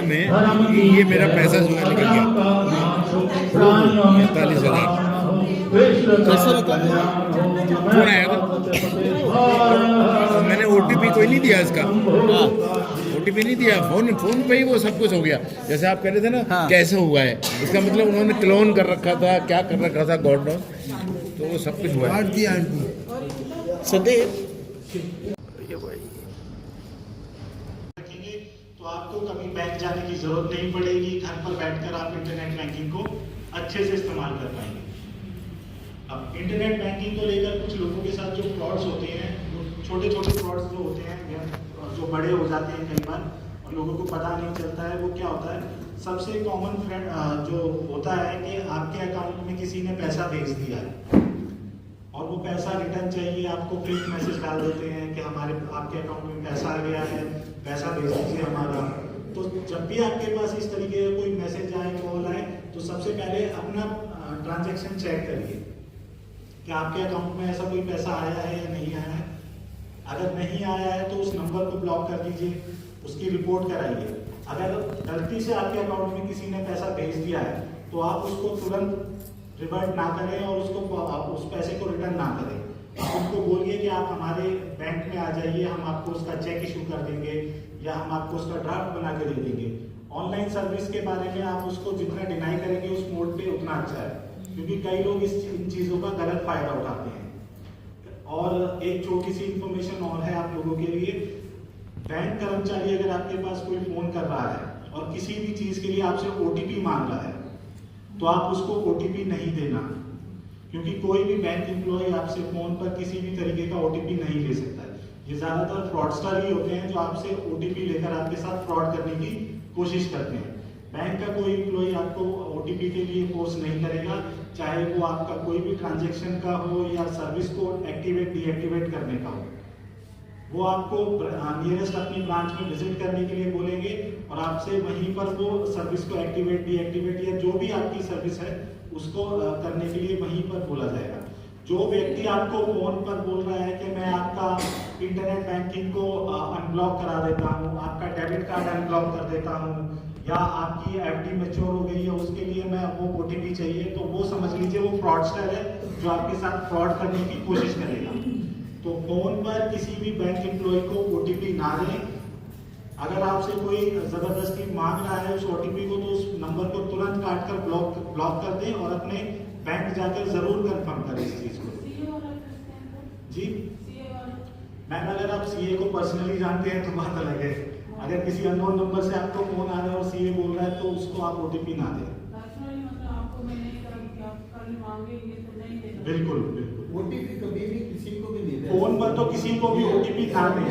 में कि ये मेरा पैसा जो है निकल गया 45,000। कैसे निकला? फोन आया था, मैंने OTP कोई नहीं दिया इसका, हाँ, OTP नहीं दिया, फोन पे ही वो सब कुछ हो गया। जैसे आप कह रहे थे ना हाँ। कैसे हुआ है, इसका मतलब उन्होंने क्लोन कर रखा था, क्या कर रखा था गॉड नोस, तो वो सब कुछ हुआ है। संदीप तो आपको कभी बैंक जाने की जरूरत नहीं पड़ेगी। घर पर बैठकर आप इंटरनेट बैंकिंग को अच्छे से इस्तेमाल कर पाएंगे। अब इंटरनेट बैंकिंग को लेकर कुछ लोगों के साथ जो फ्रॉड्स होते हैं, वो छोटे छोटे फ्रॉड्स जो होते हैं या जो बड़े हो जाते हैं कई बार और लोगों को पता नहीं चलता है, वो क्या होता है। सबसे कॉमन फ्रेंड जो होता है कि आपके अकाउंट में किसी ने पैसा भेज दिया है और वो पैसा रिटर्न चाहिए, आपको क्विक मैसेज डाल देते हैं कि हमारे आपके अकाउंट में पैसा आ गया है, पैसा भेज दीजिए हमारा। तो जब भी आपके पास इस तरीके का कोई मैसेज आए, कॉल आए, तो सबसे पहले अपना ट्रांजैक्शन चेक करिए कि आपके अकाउंट में ऐसा कोई पैसा आया है या नहीं आया है। अगर नहीं आया है तो उस नंबर को ब्लॉक कर दीजिए, उसकी रिपोर्ट कराइए। अगर गलती से आपके अकाउंट में किसी ने पैसा भेज दिया है तो आप उसको तुरंत रिवर्ट ना करें और उसको उस पैसे को रिटर्न ना करें। आप उनको बोलिए कि आप हमारे बैंक में आ जाइए, हम आपको उसका चेक इशू कर देंगे या हम आपको उसका ड्राफ्ट बना के दे देंगे। ऑनलाइन सर्विस के बारे में आप उसको जितना डिनाई करेंगे उस मोड पे उतना अच्छा है, क्योंकि कई लोग इन चीज़ों का गलत फायदा उठाते हैं। और एक छोटी सी इंफॉर्मेशन और है आप लोगों के लिए, बैंक कर्मचारी अगर आपके पास कोई फोन कर रहा है और किसी भी चीज़ के लिए आपसे OTP मांग रहा है तो आप उसको OTP नहीं देना, क्योंकि कोई भी बैंक एम्प्लॉय आपसे फोन पर किसी भी तरीके का OTP नहीं ले सकता है। ये ज्यादातर फ्रॉडस्टर ही होते हैं जो आपसे OTP लेकर आपके साथ फ्रॉड करने की कोशिश करते हैं। बैंक का कोई एम्प्लॉय आपको OTP के लिए फोर्स नहीं करेगा, चाहे वो आपका कोई भी ट्रांजैक्शन का हो या सर्विस को एक्टिवेट डीएक्टिवेट करने का हो। वो आपको नियरेस्ट अपनी ब्रांच में विजिट करने के लिए बोलेंगे और आपसे वहीं पर वो सर्विस को एक्टिवेट डीएक्टिवेट या जो भी आपकी सर्विस है उसको करने के लिए वहीं पर बोला जाएगा। जो व्यक्ति आपको फोन पर बोल रहा है कि मैं आपका इंटरनेट बैंकिंग को अनब्लॉक करा देता हूँ, आपका डेबिट कार्ड अनब्लॉक कर देता हूँ, या आपकी FD मैच्योर हो गई है उसके लिए मैं वो OTP चाहिए, तो वो समझ लीजिए वो फ्रॉडस्टर है जो आपके साथ फ्रॉड करने की कोशिश करेगा। तो फोन पर किसी भी बैंक एम्प्लॉय को OTP ना दें। अगर आपसे कोई जबरदस्ती मांग रहा है उस OTP को तो उस नंबर को तुरंत काट कर ब्लॉक कर दें और अपने बैंक जाकर जरूर कंफर्म करें इस चीज को। जी मैम, अगर आप CA को पर्सनली जानते हैं तो बात अलग है। अगर किसी अननोन नंबर से आपको फोन आ रहा है और CA बोल रहा है तो उसको आप OTP ना दें। बिल्कुल बिल्कुल, OTP कभी भी किसी को भी नहीं देना। फोन पर तो किसी को भी OTP ना दें।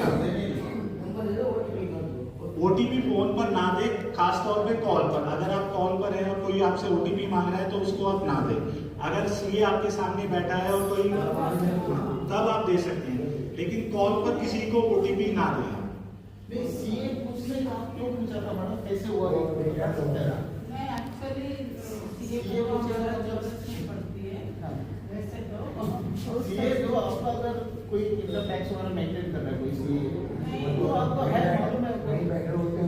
OTP फोन पर ना दे, खास तौर पे कॉल पर। अगर आप कॉल पर हैं और कोई आपसे OTP मांग रहा है तो उसको आप ना दें। अगर CA आपके सामने बैठा है और कोई तब आप दे सकते हैं, लेकिन कॉल पर किसी को OTP ना दें। नहीं, CA पूछने का आप क्यों पूछा था मैडम, कैसे हुआ ये क्या सकता है? मैं एक्चुअली CA को जरूरत नहीं पड़ती है वैसे तो। CA जो आपका अगर कोई इनकम टैक्स वगैरह मेंटेन कर रहा है कोई CA, तो आपको है मालूम है वहीं बैठे होते हैं,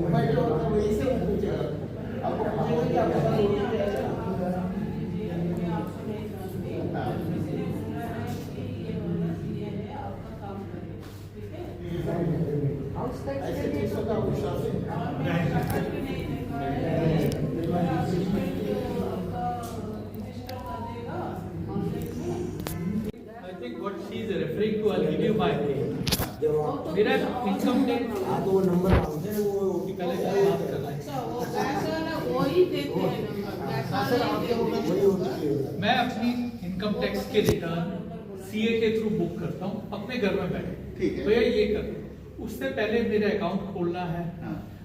वहीं से वो पूछेगा आपको, पूछेगा कि आपके पास OTP है क्या? ऐसे चीजों का विश्वास है। I think what she is referring to, I'll give you my name. मेरा इनकम टैक्स तो वो नंबर मांगते हैं, वो OTP पहले का बात कर रहा अच्छा, वो पैसा ना वो ही देते हैं नंबर, पैसा नहीं देते। वही OTP है। मैं अपनी इनकम टैक्स के रिटर्न CA के थ्रू बुक करता हूँ अपने घर में बैठे। ठीक है। भैया ये कर, उससे पहले मेरा अकाउंट खोलना है।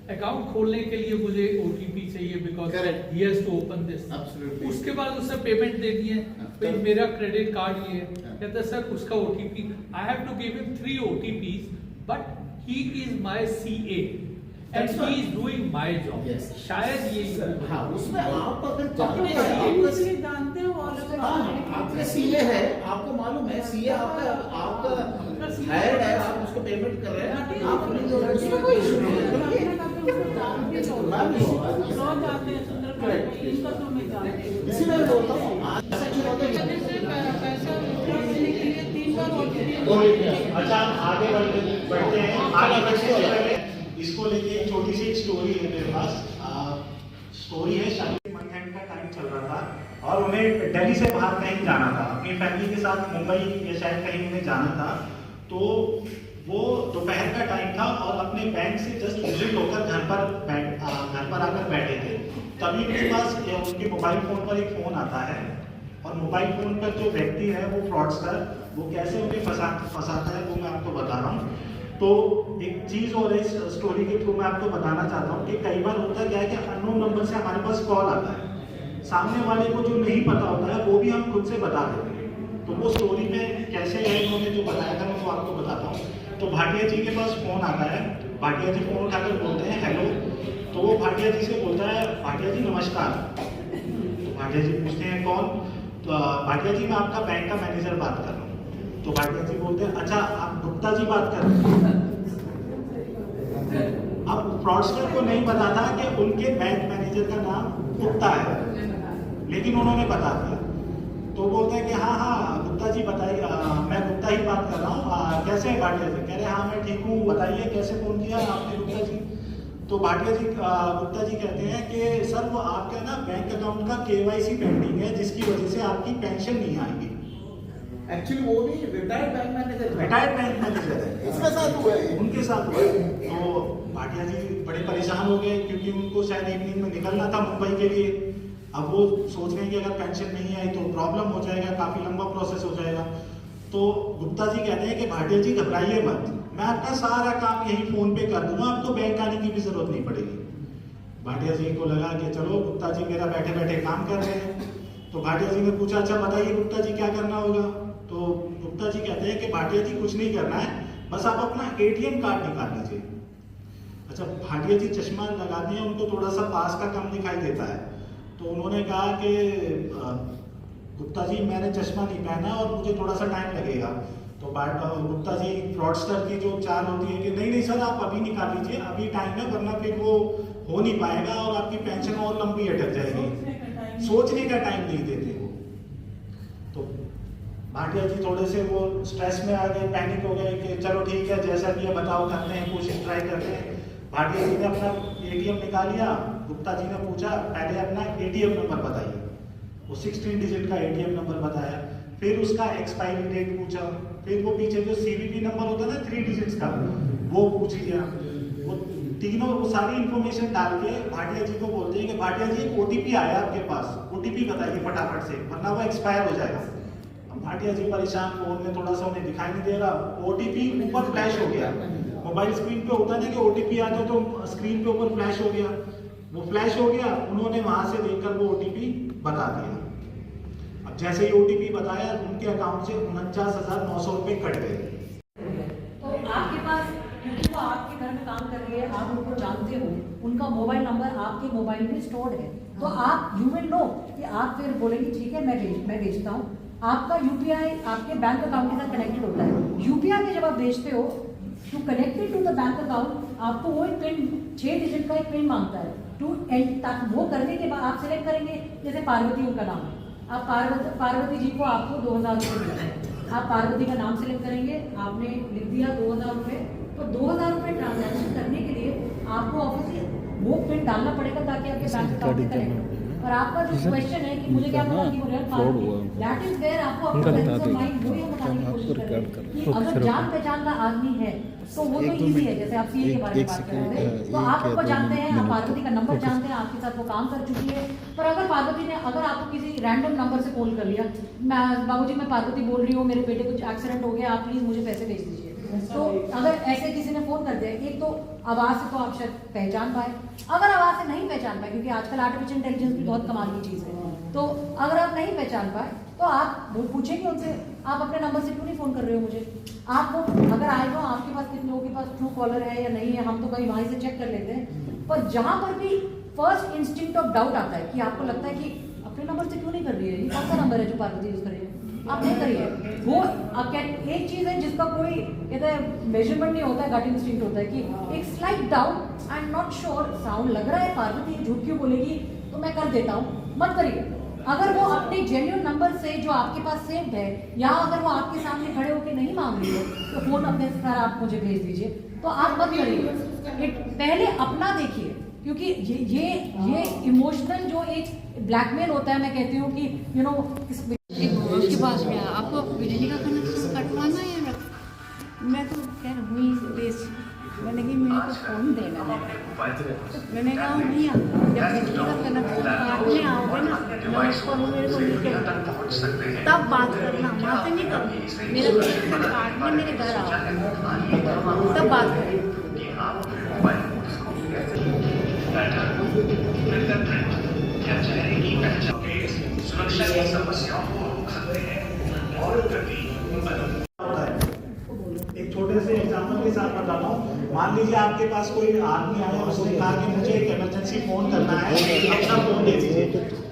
अकाउंट खोलने के लिए मुझे OTP चाहिए because Correct. He has to open this. Absolutely. उसके बाद उससे पेमेंट देनी है, तो मेरा क्रेडिट कार्ड ये है, कहता है सर उसका OTP I have to give him 3 OTPs but he is my CA and he is doing my job. Yes. शायद ये हाँ, उसमें आप अगर जानते हैं इसलिए जानते हो वो लोग आपका CA है, आपको मालूम है CA आपका हायर्ड है, आप उसको पेमेंट कर रहे हैं, आप उसमें कोई इशू नहीं है। सभी लोग रोज आते हैं सुंदरकांड में, इनका तो मैं जानती हूँ। इसीलिए मैं बोलता हूँ आज सेक्शन होता है जल्दी से पैसा विड्रॉ करने के लिए 3 बार OTP। अच्छा आगे बढ़ते हैं। आगे बढ़ने से पहले इसको लेके एक छोटी सी स्टोरी है मेरे पास। स्टोरी है, शादी मंथ एंड का टाइम चल रहा था और उन्हें दिल्ली से बाहर कहीं जाना था, अपनी फैमिली के साथ मुंबई या शायद कहीं उन्हें जाना था। तो वो दोपहर का टाइम था और अपने बैंक से जस्ट विजिट होकर घर पर आकर बैठे थे। तभी उनके पास उनके मोबाइल फोन पर एक फोन आता है और मोबाइल फोन पर जो व्यक्ति है वो फ्रॉडस्टर, वो कैसे उन्हें फंसाता है वो मैं आपको बता रहा हूँ। तो एक चीज़ और इस स्टोरी के थ्रू मैं आपको बताना चाहता हूँ कि कई बार होता क्या है कि अननोन नंबर से हमारे पास कॉल आता है, सामने वाले को जो नहीं पता होता है वो भी हम खुद से बता देते हैं। तो वो स्टोरी में कैसे है उन्होंने जो बताया था मैं वो आपको बताता हूँ। तो भाटिया जी के पास फोन आता है, भाटिया जी फोन उठाकर बोलते हैं हेलो। तो वो भाटिया जी से बोलता है भाटिया जी नमस्कार। तो भाटिया जी पूछते हैं कौन? तो भाटिया जी मैं आपका बैंक का मैनेजर बात कर रहा हूँ। तो भाटिया जी बोलते हैं अच्छा आप गुप्ता जी बात कर रहे हैं। अब फ्रॉडस्टर को नहीं पता था कि उनके बैंक मैनेजर का नाम गुप्ता है, लेकिन उन्होंने बता दिया। तो बोलते हैं कि हाँ गुप्ता जी बताइए, मैं गुप्ता ही बात कर रहा हूँ, कैसे हैं भाटिया जी? कह रहे हाँ मैं ठीक हूँ, बताइए कैसे फ़ोन किया आपने गुप्ता जी? तो भाटिया जी गुप्ता जी कहते हैं कि सर वो आपका ना बैंक अकाउंट का KYC पेंडिंग है जिसकी वजह से आपकी पेंशन नहीं आएगी। एक्चुअली वो भी रिटायर्ड बैंक मैनेजर है। रिटायर्ड बैंक मैनेजर है, इसके साथ हुआ है, उनके साथ हुआ है। तो भाटिया जी बड़े परेशान हो गए क्योंकि उनको शायद इवनिंग में निकलना था मुंबई के लिए। अब वो सोच रहे हैं कि अगर पेंशन नहीं आई तो प्रॉब्लम हो जाएगा, काफ़ी लंबा प्रोसेस हो जाएगा। तो गुप्ता जी कहते हैं कि भाटिया जी घबराइए मत, मैं आपका सारा काम यही फ़ोन पे कर दूंगा, आपको बैंक आने की भी ज़रूरत नहीं पड़ेगी। भाटिया जी को लगा कि चलो गुप्ता जी मेरा बैठे बैठे काम कर रहे हैं। तो भाटिया जी ने पूछा अच्छा बताइए गुप्ता जी क्या करना होगा? तो गुप्ता जी कहते हैं कि भाटिया जी कुछ नहीं करना है, बस आप अपना ATM कार्ड निकाल लीजिए। अच्छा भाटिया जी चश्मा लगाते हैं, उनको थोड़ा सा पास का कम दिखाई देता है। तो उन्होंने कहा कि गुप्ता जी मैंने चश्मा नहीं पहना और मुझे थोड़ा सा टाइम लगेगा। तो गुप्ता जी फ्रॉडस्टर की जो चाल होती है कि नहीं नहीं सर आप अभी निकाल लीजिए, अभी टाइम है, वरना फिर वो हो नहीं पाएगा और आपकी पेंशन और लंबी अटक जाएगी। सोचने का टाइम नहीं देते वो। तो भाटिया जी थोड़े से वो स्ट्रेस में आ गए, पैनिक हो गए कि चलो ठीक है जैसा भी है बताओ, करते हैं कोशिश, ट्राई करते हैं। भाटिया जी ने अपना ATM निकाल लिया। गुप्ता जी ने पूछा पहले अपना ATM नंबर बताइए, वो 16 डिजिट का ATM नंबर बताया। फिर उसका एक्सपायरी डेट पूछा, फिर वो पीछे जो CVV नंबर होता है ना 3 डिजिट्स का, वो पूछ लिया। वो तीनों वो सारी इंफॉर्मेशन डाल के भाटिया जी को बोलते हैं कि भाटिया जी OTP आया आपके पास, OTP बताइए फटाफट से वरना वो एक्सपायर हो जाएगा। भाटिया जी परेशान, फोन में थोड़ा सा उन्हें दिखाई नहीं दे रहा, OTP ऊपर फ्लैश हो गया। मोबाइल स्क्रीन पे होता है ना कि OTP आ जाए तो स्क्रीन पे ऊपर फ्लैश हो गया, वो फ्लैश हो गया। उन्होंने वहां से देखकर वो OTP बता दिया। अब जैसे ही OTP बताया उनके अकाउंट से 49,900 रुपये कट गए। तो आपके पास, क्योंकि वो आपके घर में काम कर रही है, आप उनको जानते हो, उनका मोबाइल नंबर आपके मोबाइल में स्टोर्ड है, तो आप यू विल नो कि आप फिर बोलेंगे ठीक है मैं भेजता हूँ। आपका UPI आपके बैंक अकाउंट के साथ कनेक्टेड होता है। UPI में जब आप भेजते हो to connected to the bank account, आपको वो एक पिन 6 डिजिट का एक पिन मांगता है टू वो करने के बाद आप सिलेक्ट करेंगे, जैसे पार्वती उनका नाम है, आप पार्वती जी को आपको 2000 रुपये मिलते हैं, आप पार्वती का नाम सिलेक्ट करेंगे, आपने लिख दिया 2000 रुपये। तो 2000 रुपये ट्रांजैक्शन करने के लिए आपको ऑफिस वो पिन डालना पड़ेगा ताकि आपके बैंक अकाउंट से कनेक्ट हो। और आपका जो क्वेश्चन है कि मुझे क्या पता कि वो real party, that is where आपको अपना पेरेंट्स ऑफ माइंड वो ये बताने की कोशिश करें कि अगर जान पहचान का आदमी है तो वो तो इजी है। जैसे आप CA के बारे में बात कर रहे थे, तो आप उसको जानते हैं, आप पार्वती का नंबर जानते हैं, आपके साथ वो काम कर चुकी है। पर अगर पार्वती ने अगर आपको किसी रैंडम नंबर से कॉल कर लिया, बाबूजी मैं पार्वती बोल रही हूँ, मेरे बेटे कुछ एक्सीडेंट हो गया, आप प्लीज मुझे पैसे भेज दीजिए, तो अगर ऐसे किसी ने फोन कर दिया, एक तो आवाज से तो आप शायद पहचान पाए, अगर आवाज से नहीं पहचान पाए, क्योंकि आजकल आर्टिफिशियल इंटेलिजेंस भी बहुत कमाल की चीज है, तो अगर आप नहीं पहचान पाए तो आप वो पूछेंगे उनसे आप अपने नंबर से क्यों नहीं फोन कर रहे हो मुझे। आप वो अगर आएगा आपके पास कितने लोगों के पास ट्रू कॉलर है या नहीं है, हम तो कहीं वहीं से चेक कर लेते हैं, पर जहां पर भी फर्स्ट इंस्टिंक्ट ऑफ डाउट आता है कि आपको लगता है कि अपने नंबर से क्यों नहीं कर रही है, ये कौन सा नंबर है जो पार्वती यूज कर रही है, आप नहीं करिए वो। एक चीज है जिसका कोई कहते हैं मेजरमेंट नहीं होता है, गट इंस्टिंक्ट होता है कि एक slight doubt, I am not sure, sound लग रहा है पार्वती झूठ क्यों बोलेगी तो मैं कर देता हूँ, मत करिए। अगर वो अपने जेन्युइन नंबर से जो आपके पास सेव्ड है, या अगर वो आपके सामने खड़े होकर नहीं मांग रही है तो फोन अपने सर आप मुझे भेज दीजिए, तो आप मत करिए। पहले अपना देखिए, क्योंकि ये इमोशनल जो एक ब्लैकमेल होता है, मैं कहती हूँ कि यू नो उसके पास में आपको बिजली का कनेक्शन कटवाना है या रख? मैं तो खैर हुई बेस, मैंने कहा मेरे को फ़ोन देना है। मैंने कहा भैया जब बिजली का कनेक्शन काटने आओगे ना, मैं उसको मेरे को लेके तब बात करना, वहाँ से नहीं करना। मेरा कनेक्शन काटने मेरे घर आओ तब बात करें। सुरक्षा की समस्याओं को रोक सकते हैं और गति एक छोटे से एग्जाम्पल के साथ बताता हूँ। मान लीजिए आपके पास कोई आदमी आया, उसने कहा कि मुझे एक इमरजेंसी फोन करना है, अपना फोन दे दीजिए।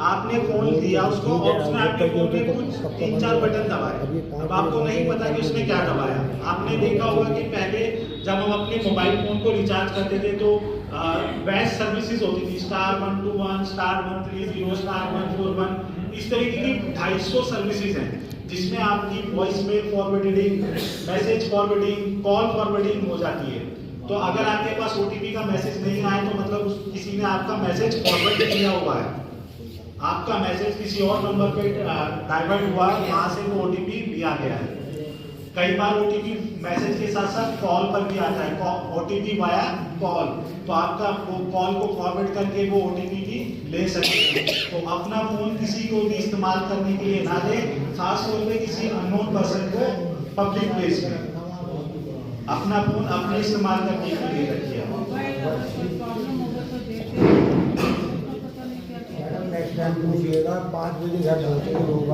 आपने फोन दिया उसको और उसने आपके फोन में कुछ 3-4 बटन दबाए। अब आपको नहीं पता कि उसने क्या दबाया। आपने देखा होगा कि पहले जब हम अपने मोबाइल फोन को रिचार्ज करते थे तो वैस सर्विसेज होती थी, *121, *130, *141, इस तरीके की 250 सर्विसेज हैं जिसमें आपकी voice mail forwarding, message forwarding, call forwarding हो जाती है। तो अगर आपके पास OTP का मैसेज नहीं आए तो मतलब किसी ने आपका मैसेज फॉरवर्ड किया हुआ है, आपका मैसेज किसी और नंबर पे डाइवर्ट हुआ, वहां से वो OTP दिया गया है। कई बार OTP मैसेज के साथ साथ कॉल पर भी आता है, OTP वाया कॉल, तो आपका कॉल को फॉरवर्ड करके वो OTP भी ले सकते हैं। तो अपना फोन किसी को भी इस्तेमाल करने के लिए ना दें, खासतौर पे किसी अननोन पर्सन को पब्लिक प्लेस में। अपना फोन अपने इस्तेमाल करने के लिए रखिए। नेक्स्ट टाइम पूछिएगा 5 बजे घर पहुँचेंगे लोग,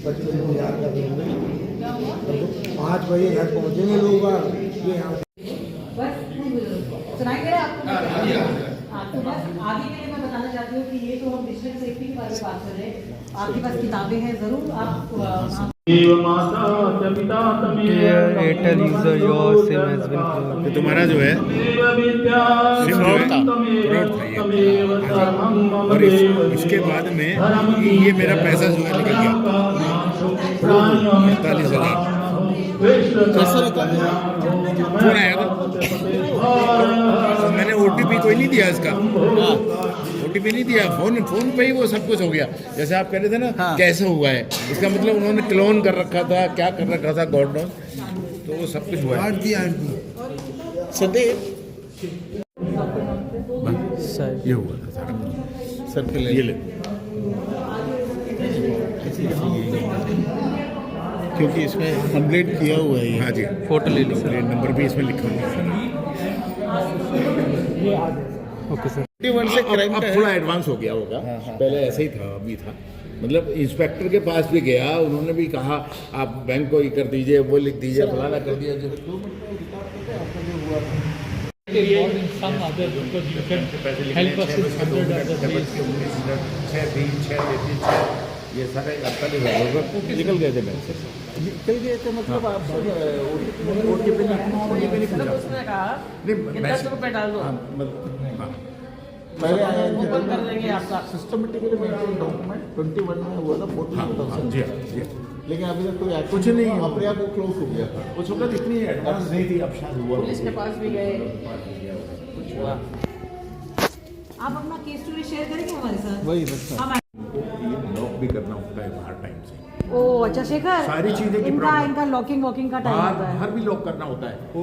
बच्चे को याद रखेंगे 5 बजे घर पहुँचेंगे लोग। ये यहाँ सुनाई दे रहा है आपको? बस आगे के लिए मैं बताना चाहती हूँ कि ये तो हम डिजिटल सेफ्टी के बारे में बात कर रहे हैं, आपके पास किताबें हैं, जरूर आप Airtel user your SIM has been fraud. तो तुम्हारा जो है सिम फ्रॉड था ये, और इसके बाद में ये मेरा पैसा जो है निकल गया 48,000। कैसे निकला? फोन आया था, तो मैंने OTP कोई नहीं दिया इसका, OTP नहीं दिया, फोन पे ही वो सब कुछ हो गया। जैसे आप कह रहे थे ना हाँ। कैसे हुआ है, इसका मतलब उन्होंने क्लोन कर रखा था, क्या कर रखा था गॉड नोस, तो वो सब कुछ हुआ है। संदीप ये हुआ था सारा। सर पे ये ले, क्योंकि इसमें अपडेट किया हुआ है ये। हाँ जी, फोटो ले लो प्लेट नंबर भी इसमें लिखा हुआ है। Okay sir. से क्राइम अब थोड़ा एडवांस हो गया होगा, पहले ऐसे ही था, अभी था। मतलब इंस्पेक्टर के पास भी गया, उन्होंने भी कहा आप बैंक को ये कर दीजिए, वो लिख दीजिए, फलाना कर दिया। some other because you can help us with 100 other ways. 6 ये सारे निकल गए थे बैंक से। निकल गए थे मतलब आप OTP नहीं पूछा। उसने कहा नहीं, 10 रुपए डाल दो, पहले आया ओपन कर देंगे आपका। सिस्टमेटिकली मेंटेन डॉक्यूमेंट 21 में हुआ था 14,000। जी हाँ। लेकिन अभी तक कोई कुछ नहीं, अपने आप वो क्लोज हो गया था। कुछ होगा, इतनी एडवांस नहीं थी, अब शायद हुआ। पुलिस के पास भी गए, कुछ हुआ। आप अपना केस स्टोरी शेयर करेंगे हमारे साथ? वही बस हम लॉक भी करना होता है बाहर टाइम से। ओ अच्छा शेखर, सारी चीजें की इनका प्रॉब्लम। इनका लॉकिंग वॉकिंग का टाइम होता है। बाहर भी लॉक करना होता है। तो